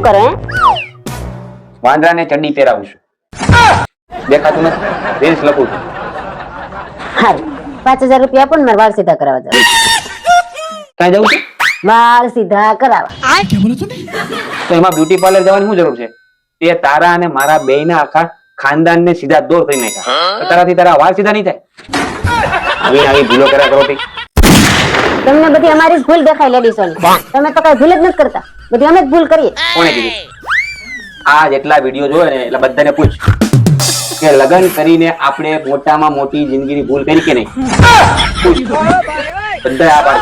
કરે હે? વાંદરાને ચડ્ડી પહેરાવું છું. દેખાતું નથી? રીલ્સ લખું છું. હારું 5000 રૂપિયા આપો ને મારે વાળ સીધા કરાવવા જાવ. ક્યાં જવું છે? વાળ સીધા કરાવવા. તો એમાં બ્યુટી પાર્લર જવાની શું જરૂર છે? તે તારા અને મારા બેયના આખા ખાનદાનને સીધા દોર કરી નાખ્યા. તો તારાથી તારા વાળ સીધા નહીં થાય? આવી ભૂલો કર્યા કરો તે. તમને બધી અમારી જ ભૂલ દેખાય લેડીસોની. તમે તો કઈ ભૂલ જ નથી કરતા. બધી અમે જ ભૂલ કરીએ. કોણે કીધું? આ જેટલા વિડીયો જોવે ને એટલે બધાને પૂછ કે લગ્ન કરીને આપણે મોટામાં મોટી જિંદગીની ભૂલ કરી કે નહીં? પૂછ. બધા આ પાડ.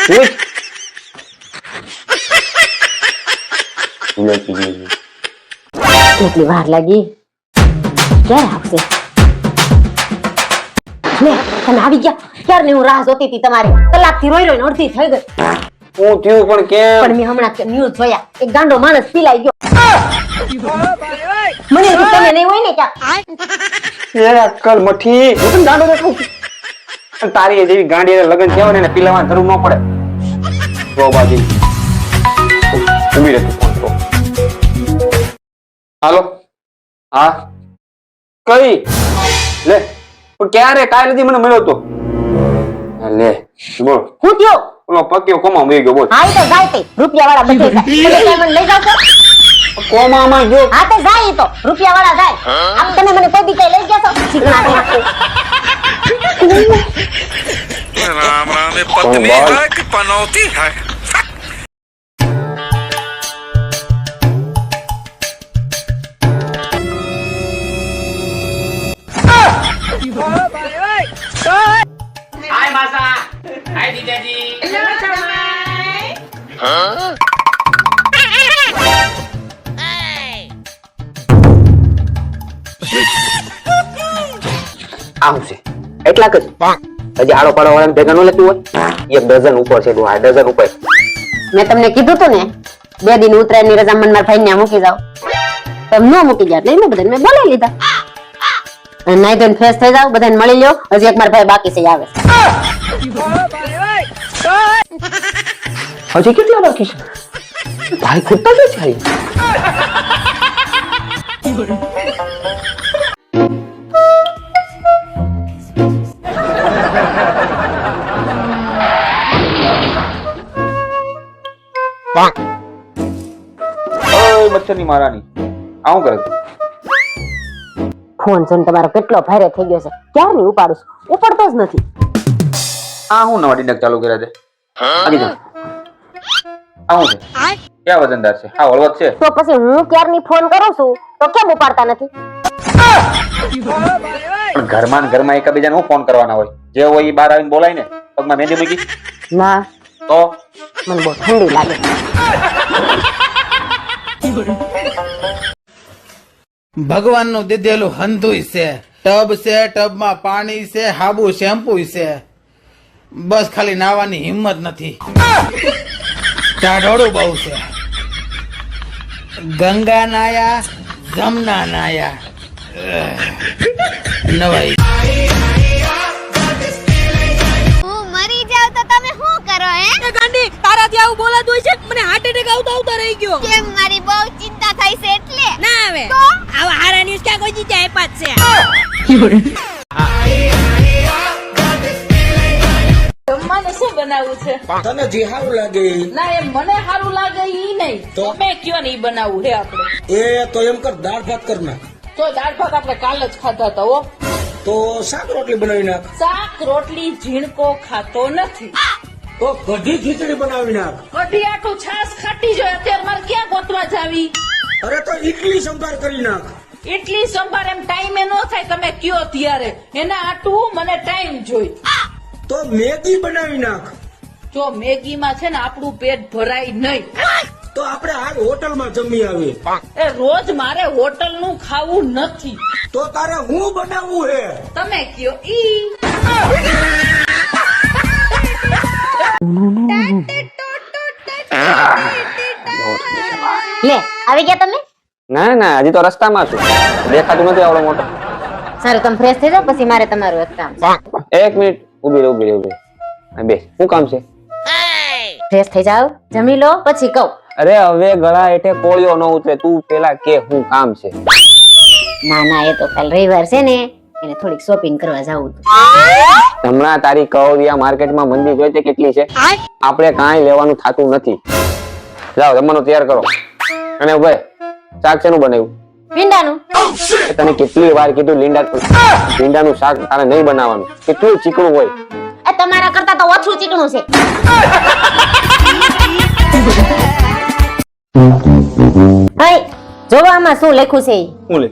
પૂછ. ભૂલો કીધી. કેટલી વાર લાગી? ક્યારે આવશે? લે તમે આવી ગયા. ક્યારની હું રાહ જોતી હતી તમારી. કલાકથી રોઈ રોઈને અડધી થઈ ગઈ. હું થયું પણ કેમ? પણ મેં હમણાં ન્યૂઝ જોયા. એક ગાંડો માણસ પીલાઈ ગયો. મને એવું તમે નહીં હોય ને ક્યાં? એ અક્કલ મઠી. હું તને ગાંડો દેખાઉં છું? તારી જેવી ગાંડી લગ્ન થયા ને પીલાવાની જરૂર ન પડે. જો બાજી ઉભી રહે તું ફોન કરો. હાલો. હા કઈ લે પણ ક્યારે કાલે નથી મને મળ્યો તો. લે બોલ હું થયો? ઓલો પક્યો કોમા મરી ગયો બોલ. હા ઈ તો જાય તે રૂપિયા વાળા બધે જાય. તમે મને લઈ જાવ છો? કોમામાં ગયો. હા તે જાય ઈ તો રૂપિયા વાળા જાય. આપ તમે મને કોઈ દી કઈ લઈ ગયા છો? ચીકણા નાખો. राम राम में पत्नी है कि पनौती है? हाय मासा, हाय जीजाजी. हेलो जमाई. આમ છે એટલા જ. હજી આડો પાડો વાળાને ભેગા ન લેતું હોય? એક ડઝન ઉપર છે તું. આ ડઝન ઉપર. મેં તમને કીધું તું ને 2 દિન ઉત્તરાયણની રજા મનમાર ભાઈ ને મૂકી જાવ. તમે ન મૂકી ગયા એટલે બધાને મેં બોલાવી લીધા. અને નાઈ ધોઈને ફ્રેશ થઈ જાવ, બધાને મળી લ્યો. હજી એક માર ભાઈ બાકી છે આવે. હજી કેટલા બાકી છે? ભાઈ ખૂટતા જ છે. મચ્છરની મારાની આવું કરે ફોન જોઈને તમારો કેટલો ભારે થઈ ગયો છે. ક્યારની ઉપાડું છું? ઉપાડતો જ નથી. આ હું નવા ડિંડક ચાલુ કર્યા છે. આગી જા. આવું છે ક્યાં વજનદાર છે? આ હળવદ છે. તો પછી હું ક્યારની ફોન કરું છું તો કેમ ઉપાડતા નથી? પણ ઘરમાં ને ઘરમાં એકબીજાને હું ફોન કરવાના હોય? જે હોય એ બહાર આવીને બોલાય ને. પગમાં મહેંદી મૂકી ના તો મને બહુ ઠંડી લાગે. ભગવાન નું દીધેલું હંધુય છે, ટબ છે, ટબમાં પાણી છે, હાબુ શેમ્પુ છે, બસ ખાલી નાવાની હિંમત નથી. ટાઢોળું બહુ છે. ગંગા નાયા, જમના નાયા, નવાઈ. હું મરી જાવ તો તમે શું કરો હે? એ ગાંડી તારાથી આવું બોલાતું હોય છે? મને હાર્ટ એટેક આવતો રહી ગયો. કેમ મારી બહુ ચિંતા થઈ છે એટલે? ના આવે તો આવા હારા ન્યૂઝ ક્યાં કોઈ જીતે આપ્યા જ છે. જમવાનું શું બનાવવું છે? તને જે સારું લાગે ના એમ મને સારું લાગે ઈ નહીં. તમે કયો ને ઈ બનાવવું છે આપણે. એ તો એમ કર, દાળ ભાત કર નાખ. તો દાળ ભાત આપણે કાલ જ ખાધા હતા હો. તો શાક રોટલી બનાવી નાખ. શાક રોટલી ઝીણકો ખાતો નથી. તો કઢી ખીચડી બનાવી નાખ. કઢી આટલું છાસ ખાટી જોઈએ અત્યારે મારે ક્યાં ગોતવા જાવી? અરે તો ઈડલી સંભાર કરી નાખ. ઇડલી સંભાર એમ ટાઈમે નો થાય. તમે કયો ત્યારે એના આટલું મને ટાઈમ જોઈ. તો મેગી બનાવી નાખ. જો મેગી માં છે ને આપણું પેટ ભરાય નહીં. તો આપણે આ હોટલમાં જમી આવી. એ રોજ મારે હોટલ નું ખાવું નથી. તો તારે હું બનાવવું હે? તમે કયો ઈ. લે આવી ગયા તમે? ના ના હજી તો રસ્તામાં છું. દેખાતું નથી આવડો મોટો. સારું તમે ફ્રેશ થઈ જાઓ પછી મારે તમારું એક કામ છે. એક મિનિટ ઉભી રહે. બે શું કામ છે? ફ્રેશ થઈ જાઓ, જમી લો પછી કહું. અરે હવે ગળા હેઠે કોળિયો ન ઉતરે, તું પેલા કે હું કામ છે? ના ના, એ તો કાલ રવિવાર છે ને એટલે થોડીક શોપિંગ કરવા જાવું હતું. હમણાં તારી કવરિયા માર્કેટમાં મંદી જોઈ તે કેટલી છે? આપણે કાંઈ લેવાનું થાતું નથી. જાઓ જમવાનું તૈયાર કરો. અને ભાઈ શાક શેનું બનાવ્યું? ભીંડાનું. તને કેટલી વાર કીધું ભીંડાનું શાક તારે નહીં બનાવવાનું, કેટલું ચીકણું હોય. એ તમારા કરતા તો ઓછું ચીકણું છે. હઈ જોવો આમાં શું લખ્યું છે. શું લે?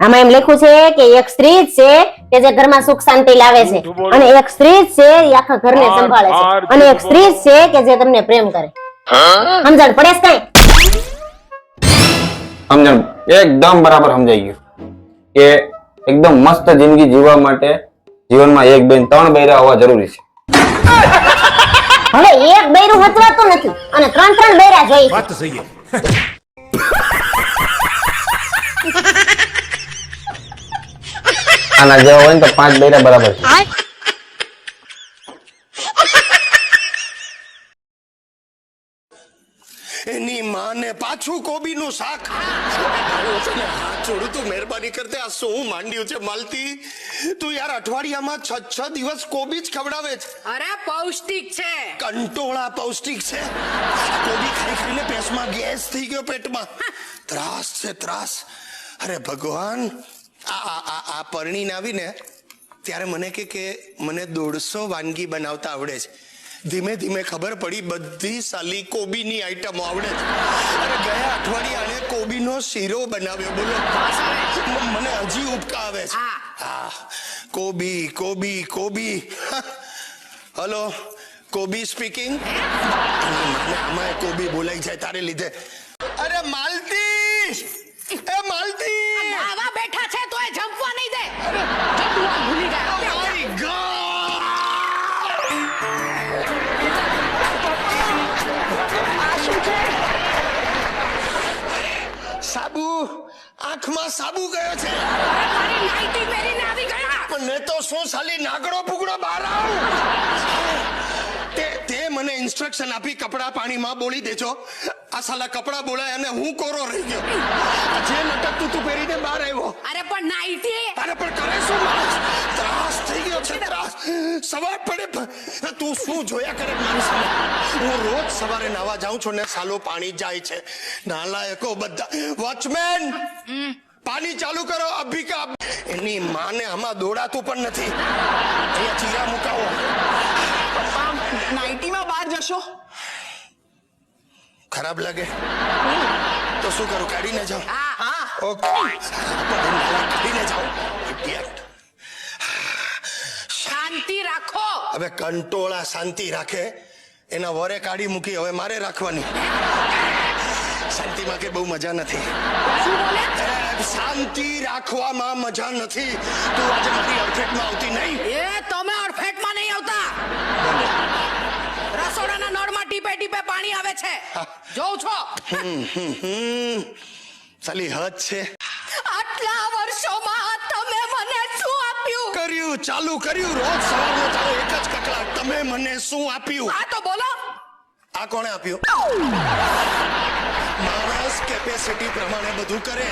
આમાં એમ લખ્યું છે કે એક સ્ત્રી જ છે કે જે ઘરમાં સુખ શાંતિ લાવે છે, અને એક સ્ત્રી જ છે એ આખા ઘરને સંભાળે છે, અને એક સ્ત્રી જ છે કે જે તમને પ્રેમ કરે. સમજણ પડે છે કઈ? સમજણ એકદમ બરાબર સમજાઈ ગયું કે એકદમ મસ્ત જિંદગી જીવવા માટે જીવનમાં એક બેન ત્રણ બૈરા હોવા જરૂરી છે. હવે એક બૈરું હચવાતું નથી અને ત્રણ ત્રણ બૈરા જોઈએ છે. આના જેવા હોય ને તો પાંચ બૈરા બરાબર છે. એની માને પાછું કોબીનું શાક. હાથ જોડું તું મહેરબાની કરતે, આ શું માંડ્યું છે માલતી? તું યાર અઠવાડિયામાં 6 દિવસ કોબી જ ખવડાવે છે. અરે પૌષ્ટિક છે. કંટોળા પૌષ્ટિક છે. કોબી ખાઈ ખાઈને પેટમાં ગેસ થઈ ગયો, પેટમાં ત્રાસ છે ત્રાસ. અરે ભગવાન, આ પરણીને આવીને ત્યારે મને કે મને 150 વાનગી બનાવતા આવડે છે. ધીમે ધીમે ખબર પડી બધી સાલી કોબીની આઈટમો આવડે છે. અરે ગયા અઠવાડિયે આને કોબીનો શીરો બનાવ્યો. બોલો, મને હજી ઉપકા આવે છે. હા, કોબી કોબી કોબી. હલો, કોબી સ્પીકિંગ. આમાં કોબી બોલાઈ જાય તારે લીધે. અરે માલતી, એ માલતી, આવા બેઠા છે તોય જમવા નહીં દે. જો તું આ ભૂલી ગયા. My God. સાબુ, આંખમાં સાબુ ગયો છે. મારી નાઈટી પહેરીને આવી ગયા. પણ મેં તો શું સાલી નાગડો પુગડો બહાર આવું. તે મને ઇન્સ્ટ્રક્શન આપી કપડા પાણીમાં બોળી દેજો. આ સાલા કપડા બોલાય અને હું કોરો રહી ગયો. જે લટકતું તું પહેરીને બહાર આવ્યો. અરે પણ નાઈટી. અરે પણ કરે શું માણસ? ત્રાસ થઈ ગયો છે ત્રાસ. સવાર પડે તું શું જોયા કરે મારી સામે? હું રોજ સવારે નાવા જાઉં છું ને સાલો પાણી જાય છે. નાલાયકો બધા. વોચમેન, પાણી ચાલુ કરો અભિકા. એની માને આમાં દોડાતું પણ નથી. અહીંયા ચીરા મુકાવો. નાઈટીમાં બહાર જશો? ખરાબ લાગે તો શું કરું? કાઢીને જાઉં? હા. ઓકે, કાઢીને જાઉં. ઇડિયટ. શાંતિ રાખો. હવે કંટોળા શાંતિ રાખે, એના વરે કાઢી મૂકી, હવે મારે રાખવાની. શાંતિમાં કે બહુ મજા નથી. શું બોલે? શાંતિ રાખવામાં મજા નથી. તું આજે મારી અડફેટમાં આવતી નહીં. એ તમે અડફેટમાં નહીં આવતા. રસોડાના નળમાં ટીપે ટીપે પાણી આવે છે, જોઉં છો. સાલી હદ છે. આટલા વર્ષોમાં તમે મને શું આપ્યું? કર્યું, ચાલુ કર્યું. રોજ સવારનો તારો એક જ કકળાટ, તમે મને શું આપ્યું? આ તો બોલો. આ કોણે આપ્યું? માણસ કેપેસિટી પ્રમાણે બધું કરે.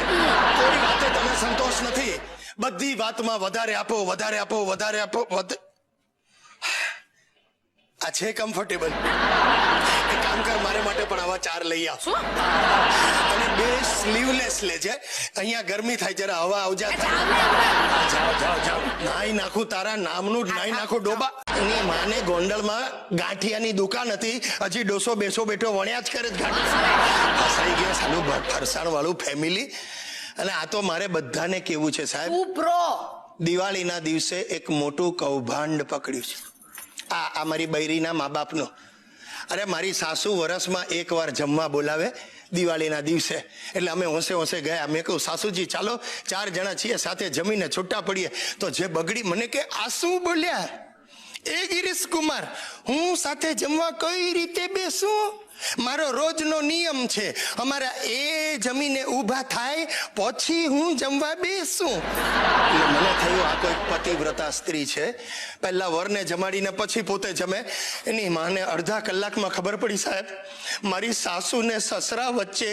કોઈ વાતે તમે સંતોષ નથી. બધી વાતમાં વધારે આપો, વધારે આપો, વધારે આપો. આ છે કમ્ફર્ટેબલ. એક કામ કર, મારે માટે પણ આવા 4 લઈ આવ. અને 2 સ્લીવલેસ લેજે. અહીંયા ગરમી થાય, જરા હવા આવજા થાય. જાઓ. નાઈ નાખું તારા નામનું જ નાઈ નાખું ડોબા. એની માને ગોંડલમાં ગાંઠિયાની દુકાન હતી, હજી ડોસો બેસો બેઠો વણ્યા જ કરે. ફસાઈ ગયા સાલું ફરસાણ વાળું ફેમિલી. અને આ તો મારે બધાને કેવું છે સાહેબ, ઉપરો. દિવાળીના દિવસે એક મોટું કૌભાંડ પકડ્યું છે. આ મારી બૈરીના મા બાપનો. અરે મારી સાસુ વર્ષમાં 1 વાર જમવા બોલાવે દિવાળીના દિવસે. એટલે અમે હોંશે ગયા. મેં કહું સાસુજી ચાલો 4 જણા છીએ સાથે જમીને છૂટા પડીએ. તો જે બગડી મને કે આ શું બોલ્યા? એ ગિરીશ કુમાર, હું સાથે જમવા કઈ રીતે બેસું? મારો રોજનો નિયમ છે, અમારા એ જમીને ઊભા થાય પછી હું જમવા બેસું. એટલે મને થયું આ કોઈ પતિવ્રતા સ્ત્રી છે, પહેલા વરને જમાડીને પછી પોતે જમે. એની માને અડધા કલાકમાં ખબર પડી સાહેબ, મારી સાસુ ને સસરા વચ્ચે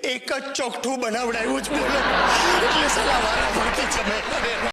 એક જ ચોકઠું બનાવડાવ્યું જ બોલો. એટલે સલા વારા ફરતી જમે.